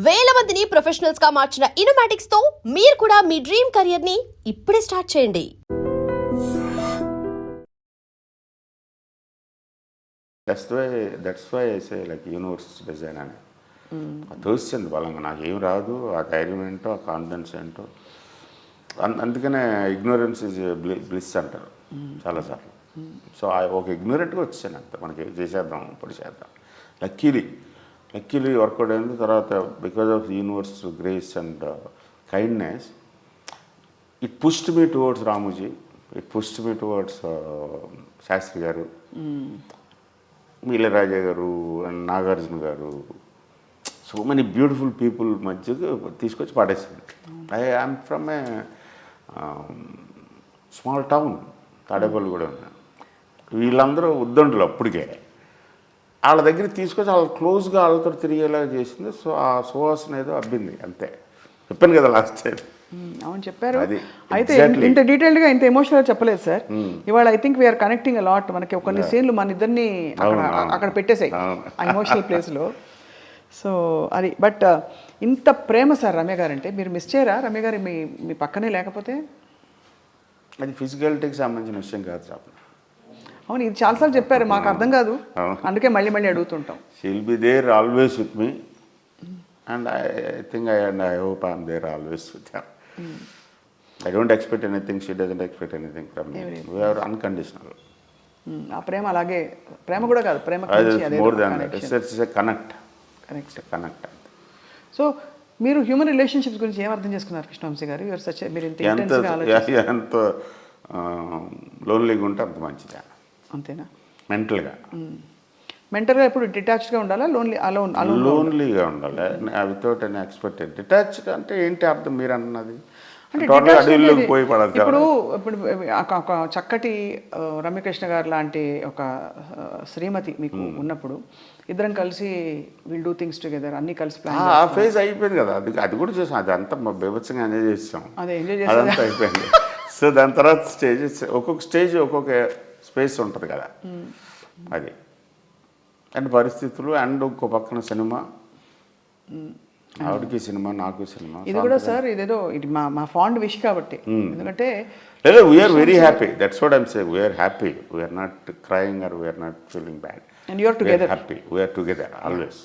వేల మందిని ప్రొఫెషనల్స్ గా మార్చిన ఇనోమాటిక్స్ తో మీరు కూడా మీ డ్రీమ్ కెరియర్ ని ఇప్పుడే స్టార్ట్ చేయండి. That's why I say like universe design అని తెలుస్తుంది బలంగా. నాకేం రాదు, ఆ ధైర్యం ఏంటో, ఆ కాన్ఫిడెన్స్ ఏంటో. అందుకనే ఇగ్నోరెన్స్ ఇస్ బ్లిస్ అంటారు చాలాసార్లు. సో ఒక ఇగ్నోరెంట్గా వచ్చాను అంత, మనకి చేసేద్దాం ఇప్పుడు చేద్దాం. లక్కీలీ వర్కౌట్ అయింది. తర్వాత because of universe grace and kindness it pushed me towards Ramoji, it pushed me towards Shastri garu, Ilaiyaraaja గారు అండ్ నాగార్జున గారు. సో మెనీ బ్యూటిఫుల్ పీపుల్ మధ్యకు తీసుకొచ్చి పాడేసింది. I'm from a small town, Tadepalli కూడా ఉన్నా. వీళ్ళందరూ ఉద్దండులు అప్పటికే. వాళ్ళ దగ్గర తీసుకొచ్చి వాళ్ళ క్లోజ్గా వాళ్ళతో తిరిగేలాగా చేసింది. సో ఆ సువాసన ఏదో అబ్బింది అంతే. చెప్పాను కదా లాస్ట్ టైం. అవును చెప్పారు. అయితే ఇంత డీటెయిల్డ్గా ఇంత ఎమోషనల్గా చెప్పలేదు సార్. ఇవాళ I think we are connecting a lot. మనకి కొన్ని సీన్లు మన ఇద్దరిని అక్కడ పెట్టేసాయి ఆ ఎమోషనల్ ప్లేస్లో. సో అది బట్ ఇంత ప్రేమ సార్ రమ్య గారు అంటే మీరు మిస్ చేయరా? రమ్య గారు మీ పక్కనే లేకపోతే? అది ఫిజికాలిటీకి సంబంధించిన విషయం కాదు సార్. అవును, ఇది చాలాసార్లు చెప్పారు, మాకు అర్థం కాదు, అందుకే మళ్ళీ అడుగుతుంటాం. She will be there always with me and I think I hope I'm there always with her. I don't expect anything, she doesn't expect anything from me. We are unconditional. ఆ ప్రేమ అలాగే, ప్రేమ కూడా కాదు, ప్రేమ more than that. It's a connect. Connect. So మీరు human relationships గురించి ఏం అర్థం చేసుకున్నారు కృష్ణవంశీ గారు? యూఆర్ సచ్, మీరు ఇంత ఇంటెన్స్గా ఆలోచిస్తారు. ఎంత లోన్లీగా ఉంటే అంత మంచిది. అంతేనా? మెంటల్గా ఎప్పుడు డిటాచ్డ్గా ఉండాలా, లోన్లీగా ఉండాలి వితౌట్ ఎనీ ఎక్స్పెక్టెడ్. డిటాచ్డ్ అంటే ఏంటి అర్థం మీరు అన్నది? ఇప్పుడు ఒక చక్కటి రమ్యకృష్ణ గారు లాంటి ఒక శ్రీమతి మీకు ఉన్నప్పుడు ఇద్దరం కలిసి విల్ డూ థింగ్స్ టుగెదర్, అన్ని కలిసి ప్లాన్. ఆ ఫేజ్ అయిపోయింది కదా, అది కూడా చేసాం. అది అంతా బీభత్సంగా ఎంజాయ్ చేసాం, అదంతా అయిపోయింది. సో దాని తర్వాత స్టేజెస్, ఒక్కొక్క స్టేజ్ ఒక్కొక్క స్పేస్ ఉంటుంది కదా, అది అండ్ పరిస్థితులు అండ్ ఇంకో పక్కన సినిమా. ఆవిడకి సినిమా, నాకు సినిమా. ఇది కూడా సార్ ఇదేదో ఇది మా ఫాండ్ విష్ కాబట్టి. ఎందుకంటే లేదా we're very happy, that's what I'm saying. We're happy, we're not crying or we're not feeling bad. And you are together, happy, we're together always.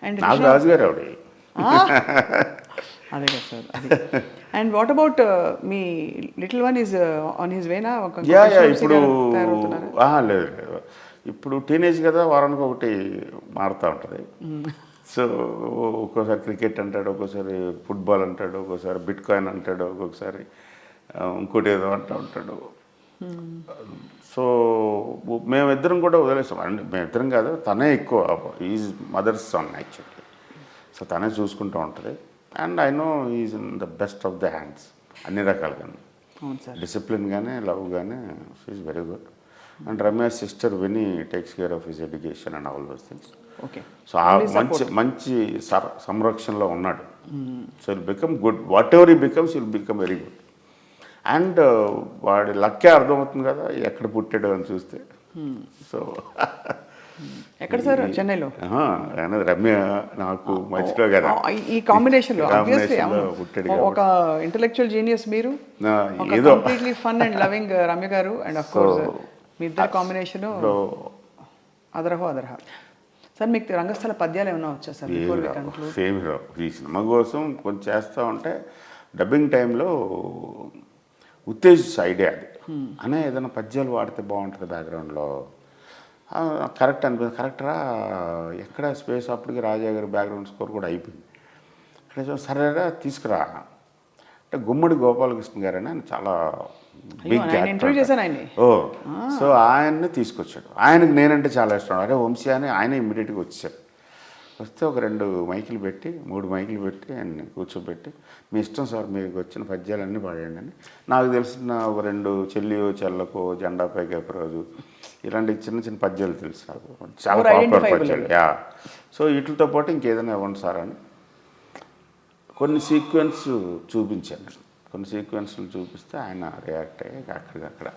And నాకు రాజు గారు ఆవిడ. అదే కదా సార్, అది. And what about me little one is on his వేనా? ఇప్పుడు లేదు, ఇప్పుడు teenage కదా, వారానికి ఒకటి మారుతూ ఉంటుంది. సో ఒక్కోసారి క్రికెట్ అంటాడు, ఒక్కోసారి ఫుట్బాల్ అంటాడు, ఒక్కోసారి బిట్ కాయిన్ అంటాడు, ఒక్కొక్కసారి ఇంకోటి ఏదో అంటూ ఉంటాడు. సో మేమిద్దరం కూడా వదిలేస్తాం. అంటే మేమిద్దరం కాదు, తనే ఎక్కువ, is mother's son actually. So తనే చూసుకుంటూ ఉంటుంది. And I know is in the best of the hands అన్ని రకాలుగా. డిసిప్లిన్ కానీ, లవ్ కానీ, is very good. And Ramya sister విని takes care of his education and all those things. Okay. So మంచి సంరక్షణలో ఉన్నాడు. So will become good, whatever he becomes will become very good. And వాడి లక్కే అర్థమవుతుంది కదా ఎక్కడ పుట్టాడు అని చూస్తే. సో ఎక్కడ సార్? చెన్నైలో రమ్య నాకు మధ్యలో కదా ఈ కాంబినేషన్లో పుట్టాడు. ఒక ఇంటెలెక్చువల్ జీనియస్ మీరు, ఏదో completely fun and loving Ramya garu. And of course మీ ఇద్దరు కాంబినేషన్ అదరహో అదరహ. సార్ మీకు రంగస్థల పద్యాలు ఏమైనా వచ్చా సార్? Same hero. ఈ సినిమా కోసం కొంచెం చేస్తూ ఉంటే డబ్బింగ్ టైంలో ఉత్తేజిత ఐడియా అది అనే ఏదైనా పద్యాలు వాడితే బాగుంటుంది బ్యాక్గ్రౌండ్లో. కరెక్ట్ అనిపిస్తుంది. కరెక్టరా ఎక్కడ స్పేస్, అప్పటికి రాజా గారి బ్యాక్గ్రౌండ్ స్కోర్ కూడా అయిపోయింది. ఇక్కడ సరేరా తీసుకురా అంటే గుమ్మడి గోపాలకృష్ణ గారు అని ఆయన చాలా బిగ్ యాక్టర్. సో ఆయన్ని తీసుకొచ్చాడు. ఆయనకు నేనంటే చాలా ఇష్టం. అరే వంశీ అని ఆయన ఇమ్మీడియట్గా వచ్చాడు. వస్తే ఒక 2 మైకులు పెట్టి 3 మైకులు పెట్టి ఆయన్ని కూర్చోబెట్టి, మీ ఇష్టం సార్, మీకు వచ్చిన పద్యాలన్నీ పాడేయండి అని. నాకు తెలిసిన ఒక 2 చెల్లియో చెల్లకు, జెండా పైకి రోజు, ఇలాంటి చిన్న చిన్న పద్యాలు తెలుసు నాకు, చాలా పాపులర్ పద్యాలు. సో వీటితో పాటు ఇంకేదైనా ఇవ్వండి సార్ అని కొన్ని సీక్వెన్స్ చూపించాను. కొన్ని సీక్వెన్స్లు చూపిస్తే ఆయన రియాక్ట్ అయ్యి అక్కడికక్కడ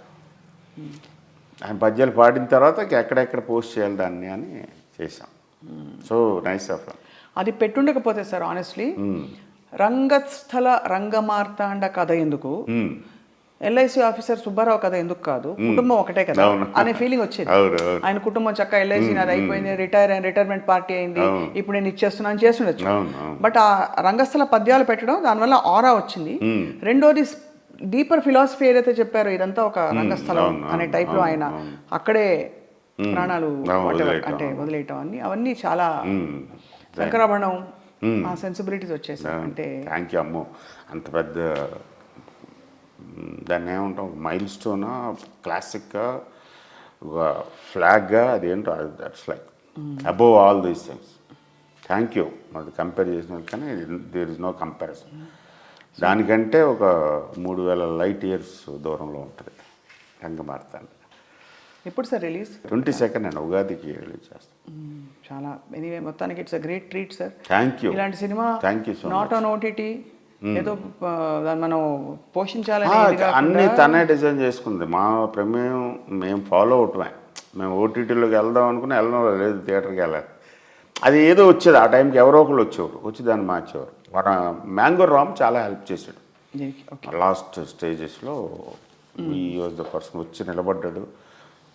ఆయన పద్యాలు పాడిన తర్వాత ఎక్కడెక్కడ పోస్ట్ చేయాలి దాన్ని అని చేసాం. So nice of. అది పెట్టుండకపోతే సార్ ఆనెస్ట్లీ రంగస్థల రంగమార్తాండ కథ ఎందుకు, ఎల్ఐసి ఆఫీసర్ సుబ్బారావు కథ ఎందుకు కాదు, కుటుంబం ఒకటే కదా అనే ఫీలింగ్ వచ్చేది. ఆయన కుటుంబం చక్క ఎల్ఐసి నాది అయిపోయింది, రిటైర్మెంట్ పార్టీ అయింది, ఇప్పుడు నేను ఇచ్చేస్తున్నాను చేస్తుండొచ్చు. బట్ ఆ రంగస్థల పద్యాలు పెట్టడం దానివల్ల ఆరా వచ్చింది. రెండోది డీపర్ ఫిలాసఫీ ఏదైతే చెప్పారో ఇదంతా ఒక రంగస్థలం అనే టైప్ లో ఆయన అక్కడే ప్రాణాలు అంటే వదిలేయటం అన్ని అవన్నీ చాలా శంకరాభరణం ఆ సెన్సిబిలిటీస్ వచ్చేసాయి. అంటే థ్యాంక్ యూ అమ్మో, అంత పెద్ద దాన్ని ఏమంటాం మైల్ స్టోన్ క్లాసిక్గా ఒక ఫ్లాగ్గా అదేంటో that's like above all these things. Thank you. అది కంపేర్ చేసిన కానీ దేర్ ఇస్ నో కంపారిజన్. దానికంటే ఒక 3000 లైట్ ఇయర్స్ దూరంలో ఉంటుంది రంగమార్తాండ. ఎప్పుడు సార్ రిలీజ్? 22nd అండి, ఉగాదికి రిలీజ్ చేస్తాం. చాలా ఎనీవే మొత్తానికి it's a great treat sir. Thank you. ఇలాంటి cinema thank you so not on OTT ఏదో మనం పోషించాలని అన్నీ తనే డిజైన్ చేసుకుంది. మా ప్రమేయం మేము ఫాలో అవటమే. మేము ఓటీటీలోకి వెళ్దాం అనుకుని వెళ్ళడం లేదు, థియేటర్కి వెళ్ళాలి. అది ఏదో వచ్చేది ఆ టైంకి, ఎవరో ఒకళ్ళు వచ్చేవారు, వచ్చి దాన్ని మార్చేవారు. మన మ్యాంగో రామ్ చాలా హెల్ప్ చేశాడు లాస్ట్ స్టేజెస్లో. ఈ వాజ్ ద పర్సన్. వచ్చి నిలబడ్డాడు,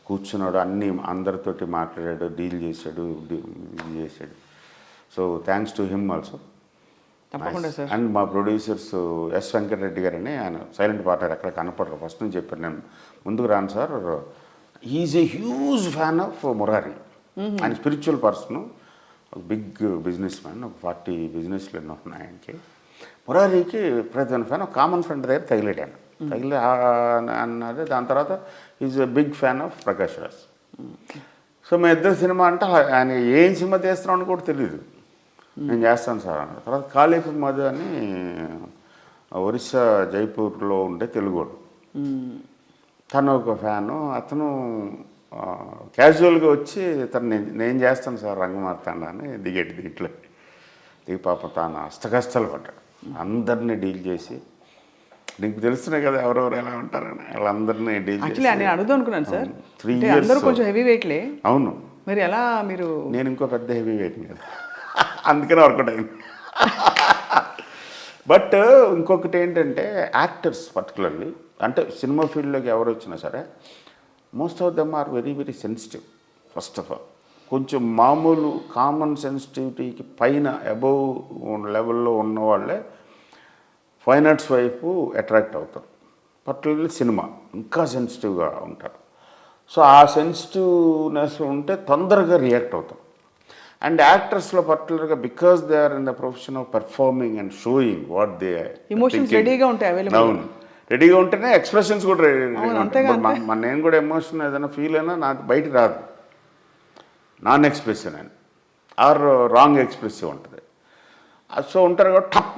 కూర్చున్నాడు, అన్నీ అందరితోటి మాట్లాడాడు, డీల్ చేశాడు, ఇది చేశాడు. So thanks to him also. తప్పకుండా సార్. అండ్ మా ప్రొడ్యూసర్స్ ఎస్ వెంకటరెడ్డి గారని, ఆయన సైలెంట్ పార్ట్నర్, ఎక్కడ కనపడరు. ఫస్ట్ నుంచి చెప్పారు, నేను ముందుకు రాను sir. He is a huge fan of Murari. ఆయన స్పిరిచువల్ పర్సన్, ఒక బిగ్ బిజినెస్ మ్యాన్, ఒక 40 బిజినెస్లు ఎన్నో ఉన్నాయి ఆయనకి. మురారికి ప్రతి ఫ్యాన్, ఒక కామన్ ఫ్రెండ్ దగ్గర తగిలేడాను. తగిలి అన్నది. దాని తర్వాత is a big fan of Prakash Raj. So మా ఇద్దరు సినిమా అంటే ఆయన ఏం సినిమా తీస్తున్నామని కూడా తెలియదు. నేను చేస్తాను సార్ అన్నాడు. తర్వాత కాళీపు మధు అని ఒరిస్సా జైపూర్లో ఉండే తెలుగోడు, తను ఒక ఫ్యాను. అతను క్యాజువల్గా వచ్చి తను నేను చేస్తాను సార్ రంగమార్తాండ అని దిగేటి. దీంట్లో దిగి పాప తాను అష్టకష్టాలు పడ్డాడు. అందరినీ డీల్ చేసి, నీకు తెలుస్తున్నాయి కదా ఎవరెవరు ఎలా ఉంటారని, వాళ్ళందరినీ డీల్ చేసి. నేను అడుగుదాం అనుకున్నాను సార్, 3 years కొంచెం హెవీ వెయిట్లే. అవును. మరి ఎలా మీరు? నేను ఇంకో పెద్ద హెవీ వెయిట్ కదా, అందుకనే వర్కౌట్ అయింది. బట్ ఇంకొకటి ఏంటంటే యాక్టర్స్ పర్టికులర్లీ, అంటే సినిమా ఫీల్డ్లోకి ఎవరు వచ్చినా సరే, most of them are very very sensitive. First of all కొంచెం మామూలు కామన్ సెన్సిటివిటీకి పైన అబోవ్ లెవెల్లో ఉన్నవాళ్ళే ఫైన్ ఆర్ట్స్ వైపు అట్రాక్ట్ అవుతారు. పర్టికులర్లీ సినిమా ఇంకా సెన్సిటివ్గా ఉంటారు. సో ఆ సెన్సిటివ్నెస్ ఉంటే తొందరగా రియాక్ట్ అవుతాం. అండ్ యాక్టర్స్లో పర్టికులర్గా because they are in the profession of performing and showing what they emotions రెడీగా ఉంటాయి, అవైలబుల్. అవును, రెడీగా ఉంటేనే ఎక్స్ప్రెషన్స్ కూడా రెడీగా ఉంటాయి. నేను కూడా ఎమోషన్ ఏదైనా ఫీల్ అయినా నాకు బయటికి రాదు, నాన్ ఎక్స్ప్రెసివ్ అని ఆర్ రాంగ్ ఎక్స్ప్రెసివ్ ఉంటుంది. సో ఉంటారు కాబట్టి టప్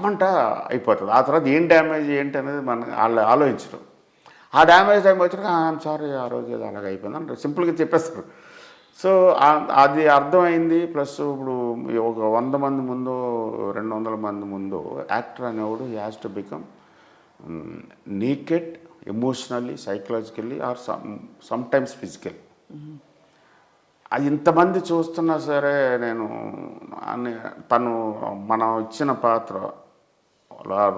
అయిపోతుంది. ఆ తర్వాత ఏం డ్యామేజ్ ఏంటి అనేది వాళ్ళు ఆలోచించరు. ఆ డ్యామేజ్ టైం వచ్చినాక ఐఎమ్ సారీ, ఆ రోజు ఏదో అలాగ అయిపోయింది అని సింపుల్గా చెప్పేస్తారు. సో అది అర్థమైంది. ప్లస్ ఇప్పుడు ఒక 100 మంది ముందు 200 మంది ముందు యాక్టర్ అనేవాడు he has to become naked emotionally, psychologically or sometimes physical. అది ఇంతమంది చూస్తున్నా సరే నేను తను మనం ఇచ్చిన పాత్ర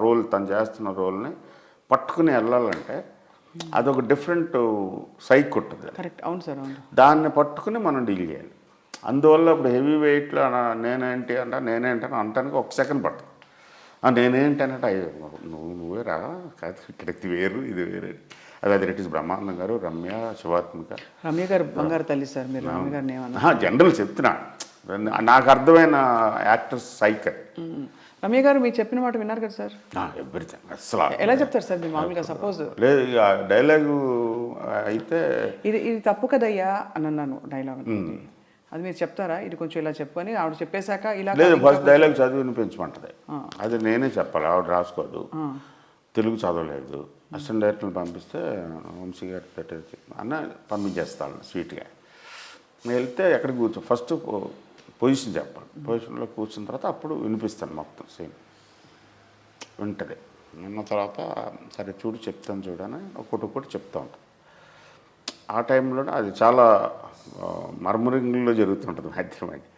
రోల్, తను చేస్తున్న రోల్ని పట్టుకుని వెళ్ళాలంటే అదొక డిఫరెంట్ సైక్ ఉంటుంది. కరెక్ట్. అవును సార్, అవును. దాన్ని పట్టుకుని మనం డీల్ చేయాలి. అందువల్ల ఇప్పుడు హెవీ వెయిట్లో నేనేంటి అంటానికి 1 సెకండ్ పడుతుంది. నేనేంటంటే నువ్వే రా, కాదు ఇక్కడికి వేరు, ఇది వేరే. అది ఇట్ ఈస్ బ్రహ్మానందం గారు, రమ్య, శివాత్మిక. రమ్య గారు బంగారు తల్లి సార్. మీరు రమ్య గారిని ఏమన్నా? జనరల్ చెప్తున్నా, నాకు అర్థమైన యాక్టర్స్ సైక్. రమ్య గారు మీరు చెప్పిన మాట విన్నారు కదా సార్? ఎవ్రీథింగ్. అసలు ఎలా చెప్తారు సార్ మీరు మామూలుగా? సపోజ్ లేదు, ఇక డైలాగు అయితే ఇది తప్పు కదయ్యా అని అన్నాను డైలాగ్, అది మీరు చెప్తారా? ఇది కొంచెం ఇలా చెప్పు అని ఆవిడ చెప్పేశాక ఇలా లేదు, ఫస్ట్ డైలాగ్ చదివి వినిపించమంటది. అది నేనే చెప్పాలి, ఆవిడ రాసుకోదు, తెలుగు చదవలేదు. అసిస్టెంట్ డైరెక్టర్ని పంపిస్తే వంశీ గారు అన్న పంపించేస్తాను స్వీట్గా. వెళ్తే ఎక్కడికి కూర్చో, ఫస్ట్ పొజిషన్ చెప్పాలి. పొజిషన్లో కూర్చున్న తర్వాత అప్పుడు వినిపిస్తాను మొత్తం సీన్ ఉంటుంది. విన్న తర్వాత సరే చూడు చెప్తాను చూడని ఒక్కొక్కటి చెప్తా ఉంటాను. ఆ టైంలో అది చాలా మర్మరింగ్లో జరుగుతుంటుంది మాధ్యమాన్ని.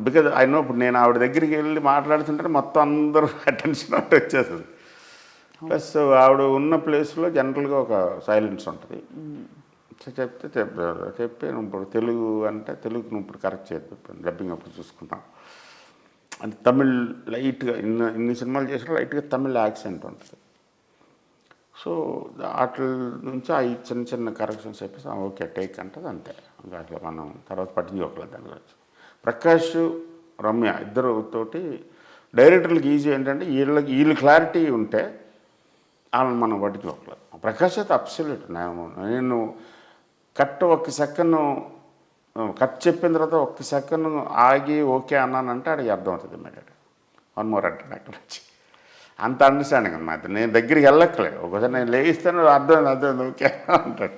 బికాజ్ ఐ నో ఇప్పుడు నేను ఆవిడ దగ్గరికి వెళ్ళి మాట్లాడుతుంటే మొత్తం అందరూ అటెన్షన్ అంటే వచ్చేస్తుంది. ప్లస్ ఆవిడ ఉన్న ప్లేస్లో జనరల్గా ఒక సైలెన్స్ ఉంటుంది. చెప్పి ఇప్పుడు తెలుగు అంటే తెలుగు నువ్వు ఇప్పుడు కరెక్ట్ చేయదు, డబ్బింగ్ అప్పుడు చూసుకుంటాం అంటే తమిళ్ లైట్గా ఇన్ని సినిమాలు చేసిన లైట్గా తమిళ్ యాక్సెంట్ ఉంటుంది. సో వాటి నుంచి ఆ చిన్న చిన్న కరెక్షన్స్ చెప్పేసి ఓకే టేక్ అంటది అంతే. ఇంకా అట్లా మనం తర్వాత పట్టించుకోకలేదు దాని గురించి. ప్రకాష్ రమ్య ఇద్దరుతోటి డైరెక్టర్లకు ఈజీ ఏంటంటే వీళ్ళు క్లారిటీ ఉంటే వాళ్ళని మనం పట్టించుకోకలేదు. ప్రకాష్ అయితే అబ్సల్యూట్. నేను కట్ ఒక్క సెకండ్ కట్ చెప్పిన తర్వాత ఒక్క సెకండ్ ఆగి ఓకే అన్నానంటే అడిగి అర్థమవుతుంది ఇమ్మీడియట్. 1 more అంటే అక్కడ వచ్చి అంత అండర్స్టాండింగ్ అన్నమాట. నేను దగ్గరికి వెళ్ళక్కలేదు. ఒకసారి నేను లేగిస్తాను అర్థమైంది ఓకే అంటాడు.